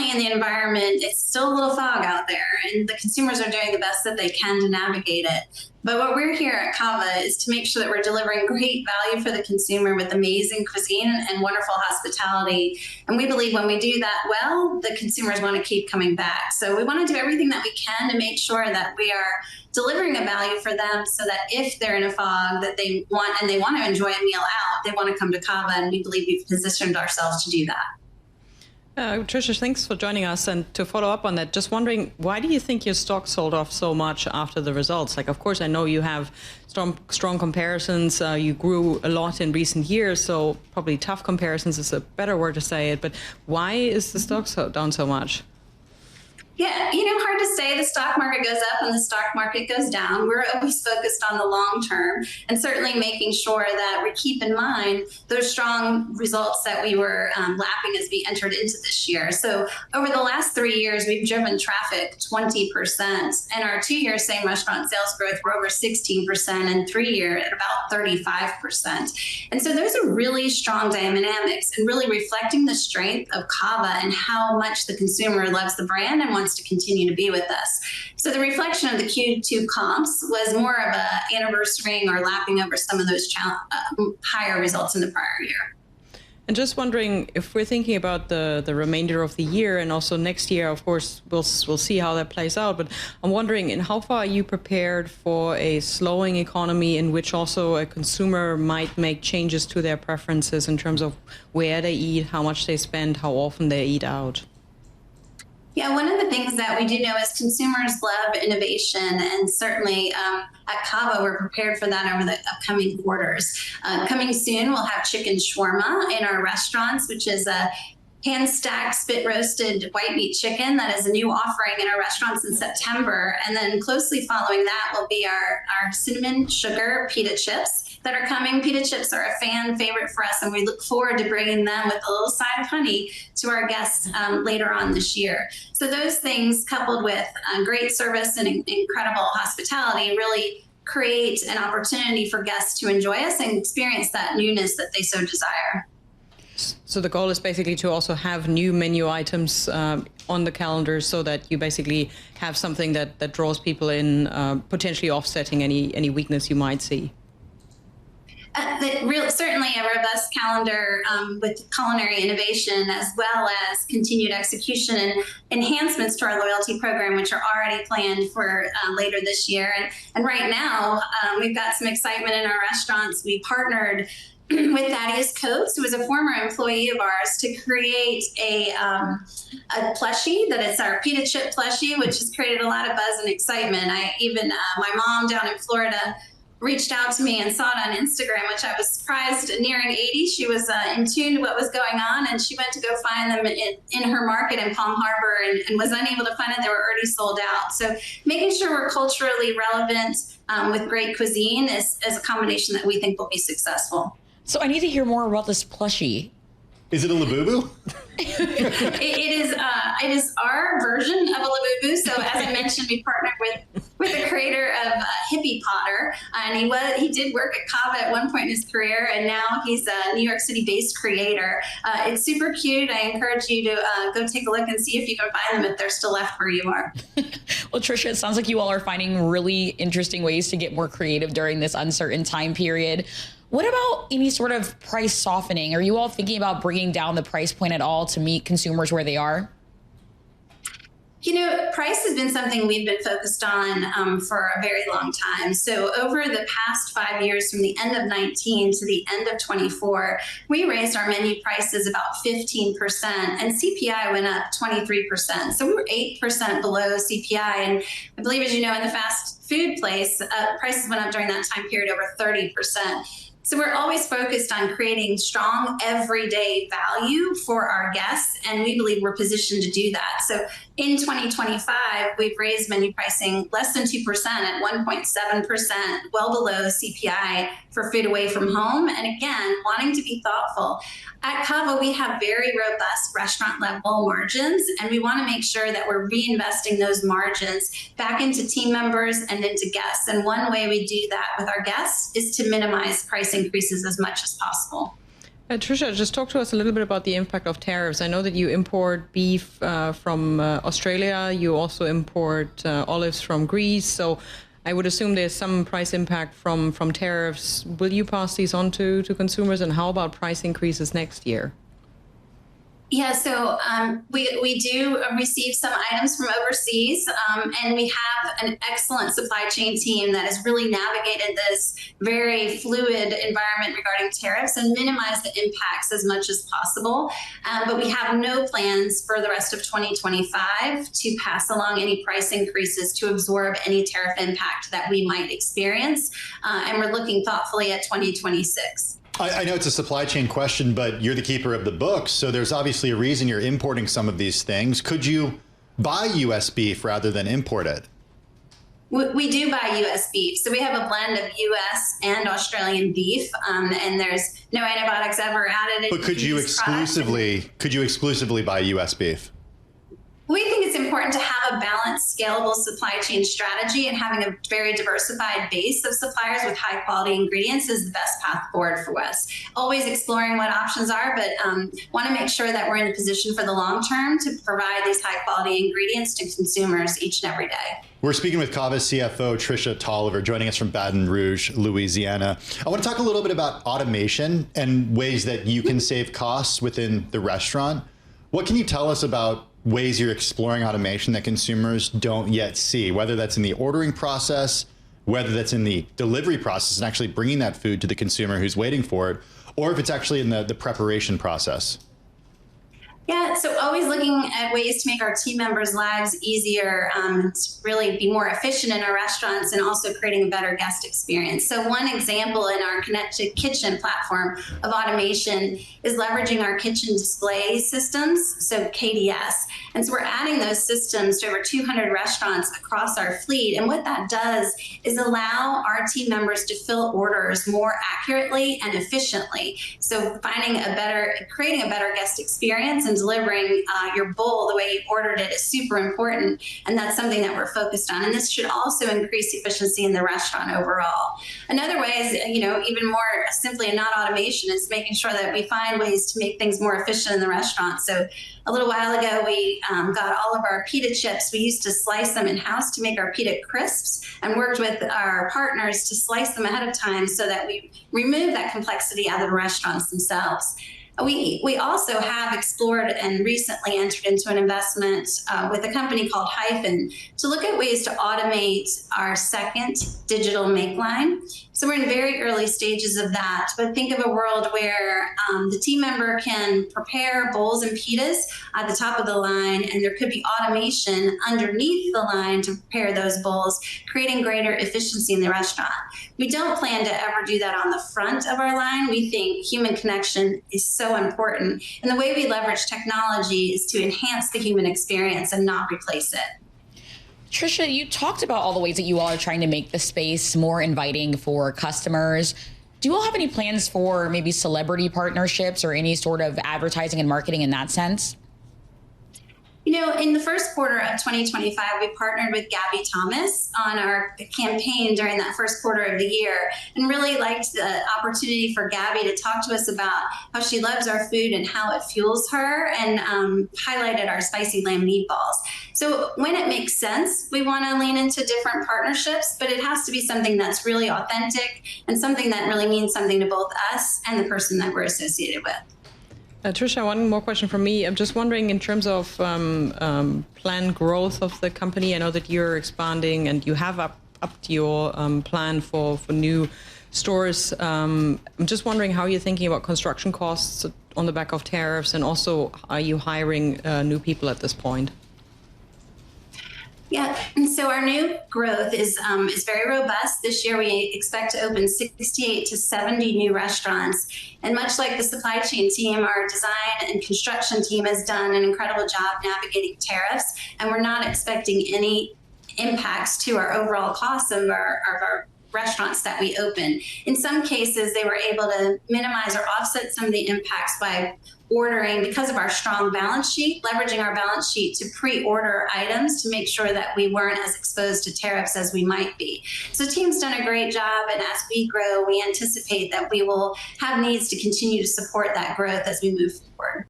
certainly in the environment, it's still a little fog out there, and the consumers are doing the best that they can to navigate it. But what we're here at Cava is to make sure that we're delivering great value for the consumer with amazing cuisine and wonderful hospitality. And we believe when we do that well, the consumers want to keep coming back. So we want to do everything that we can to make sure that we are delivering a value for them so that if they're in a fog that they want and they want to enjoy a meal out, they want to come to Cava, and we believe we've positioned ourselves to do that. Tricia, thanks for joining us. And to follow up on that, just wondering, why do you think your stock sold off so much after the results? Like, of course, I know you have strong comparisons. You grew a lot in recent years, so probably tough comparisons is a better word to say it. But why is the stock down so much? Yeah, hard to say. The stock market goes up and the stock market goes down. We're always focused on the long term, and certainly making sure that we keep in mind those strong results that we were lapping as we entered into this year. So over the last 3 years, we've driven traffic 20%, and our 2-year same restaurant sales growth were over 16%, and 3-year at about 35%. And so those are really strong dynamics and really reflecting the strength of Cava and how much the consumer loves the brand and wants to continue to be with us. So the reflection of the Q2 comps was more of a anniversarying or lapping over some of those higher results in the prior year. And just wondering, if we're thinking about the remainder of the year and also next year, of course, we'll see how that plays out. But I'm wondering, in how far are you prepared for a slowing economy in which also a consumer might make changes to their preferences in terms of where they eat, how much they spend, how often they eat out? Yeah, one of the things that we do know is consumers love innovation, and certainly at Cava, we're prepared for that over the upcoming quarters. Coming soon, we'll have chicken shawarma in our restaurants, which is a hand-stacked, spit-roasted white meat chicken that is a new offering in our restaurants in September. And then closely following that will be our cinnamon sugar pita chips that are coming. Pita chips are a fan favorite for us, and we look forward to bringing them with a little side of honey to our guests later on this year. So those things, coupled with great service and incredible hospitality, really create an opportunity for guests to enjoy us and experience that newness that they so desire. So the goal is basically to also have new menu items on the calendar so that you basically have something that draws people in, potentially offsetting any weakness you might see. Certainly a robust calendar with culinary innovation, as well as continued execution and enhancements to our loyalty program, which are already planned for later this year. And right now, we've got some excitement in our restaurants. We partnered with Thaddeus Coates, who was a former employee of ours, to create a plushie that is our pita chip plushie, which has created a lot of buzz and excitement. My mom down in Florida reached out to me and saw it on Instagram, which I was surprised. Nearing 80, she was in tune to what was going on, and she went to go find them in her market in Palm Harbor and was unable to find it. They were already sold out. So making sure we're culturally relevant with great cuisine is a combination that we think will be successful. So I need to hear more about this plushie. Is it a Labubu? It is our version of a Labubu. So as I mentioned, we partnered with the creator of Hippie Potter, and he did work at Cava at one point in his career, and now he's a New York City-based creator. It's super cute. I encourage you to go take a look and see if you can find them if they're still left where you are. Well, Tricia, it sounds like you all are finding really interesting ways to get more creative during this uncertain time period. What about any sort of price softening? Are you all thinking about bringing down the price point at all to meet consumers where they are? Price has been something we've been focused on for a very long time. So over the past 5 years, from the end of 19 to the end of 24, we raised our menu prices about 15%, and CPI went up 23%. So we were 8% below CPI. And I believe, as you know, in the fast food place, prices went up during that time period over 30%. So we're always focused on creating strong everyday value for our guests, and we believe we're positioned to do that. So in 2025, we've raised menu pricing less than 2% at 1.7%, well below CPI for food away from home. And again, wanting to be thoughtful. At Cava, we have very robust restaurant level margins, and we want to make sure that we're reinvesting those margins back into team members and into guests. And one way we do that with our guests is to minimize price increases as much as possible. Tricia, just talk to us a little bit about the impact of tariffs. I know that you import beef from Australia. You also import olives from Greece. So I would assume there's some price impact from tariffs. Will you pass these on to consumers? And how about price increases next year? Yeah, so we do receive some items from overseas, and we have an excellent supply chain team that has really navigated this very fluid environment regarding tariffs and minimized the impacts as much as possible. But we have no plans for the rest of 2025 to pass along any price increases to absorb any tariff impact that we might experience, and we're looking thoughtfully at 2026. I know it's a supply chain question, but you're the keeper of the books, so there's obviously a reason you're importing some of these things. Could you buy U.S. beef rather than import it? We do buy U.S. beef, so we have a blend of U.S. and Australian beef, and there's no antibiotics ever added. But could you exclusively buy U.S. beef? We think it's important to have a balanced, scalable supply chain strategy, and having a very diversified base of suppliers with high quality ingredients is the best path forward for us. Always exploring what options are, but want to make sure that we're in a position for the long term to provide these high quality ingredients to consumers each and every day. We're speaking with Cava CFO Tricia Tolivar, joining us from Baton Rouge, Louisiana. I want to talk a little bit about automation and ways that you can save costs within the restaurant. What can you tell us about ways you're exploring automation that consumers don't yet see, whether that's in the ordering process, whether that's in the delivery process and actually bringing that food to the consumer who's waiting for it, or if it's actually in the preparation process? Yeah, so always looking at ways to make our team members' lives easier, to really be more efficient in our restaurants, and also creating a better guest experience. So one example in our Connected Kitchen platform of automation is leveraging our kitchen display systems, so KDS. And so we're adding those systems to over 200 restaurants across our fleet. And what that does is allow our team members to fill orders more accurately and efficiently. So creating a better guest experience and delivering your bowl the way you ordered it is super important, and that's something that we're focused on. And this should also increase efficiency in the restaurant overall. Another way is, even more simply and not automation, is making sure that we find ways to make things more efficient in the restaurant. So a little while ago, we got all of our pita chips. We used to slice them in-house to make our pita crisps, and worked with our partners to slice them ahead of time so that we remove that complexity out of the restaurants themselves. We also have explored and recently entered into an investment with a company called Hyphen to look at ways to automate our second digital make line. So we're in very early stages of that, but think of a world where the team member can prepare bowls and pitas at the top of the line, and there could be automation underneath the line to prepare those bowls, creating greater efficiency in the restaurant. We don't plan to ever do that on the front of our line. We think human connection is so important, and the way we leverage technology is to enhance the human experience and not replace it. Tricia, you talked about all the ways that you all are trying to make the space more inviting for customers. Do you all have any plans for maybe celebrity partnerships or any sort of advertising and marketing in that sense? In the first quarter of 2025, we partnered with Gabby Thomas on our campaign during that first quarter of the year, and really liked the opportunity for Gabby to talk to us about how she loves our food and how it fuels her, and highlighted our spicy lamb meatballs. So when it makes sense, we want to lean into different partnerships, but it has to be something that's really authentic and something that really means something to both us and the person that we're associated with. Tricia, one more question from me. I'm just wondering, in terms of planned growth of the company, I know that you're expanding and you have upped your plan for new stores. I'm just wondering how you're thinking about construction costs on the back of tariffs, and also, are you hiring new people at this point? Yeah, and so our new growth is very robust. This year, we expect to open 68 to 70 new restaurants. And much like the supply chain team, our design and construction team has done an incredible job navigating tariffs, and we're not expecting any impacts to our overall costs of our restaurants that we open. In some cases, they were able to minimize or offset some of the impacts by ordering, because of our strong balance sheet, leveraging our balance sheet to pre-order items to make sure that we weren't as exposed to tariffs as we might be. So the team's done a great job, and as we grow, we anticipate that we will have needs to continue to support that growth as we move forward.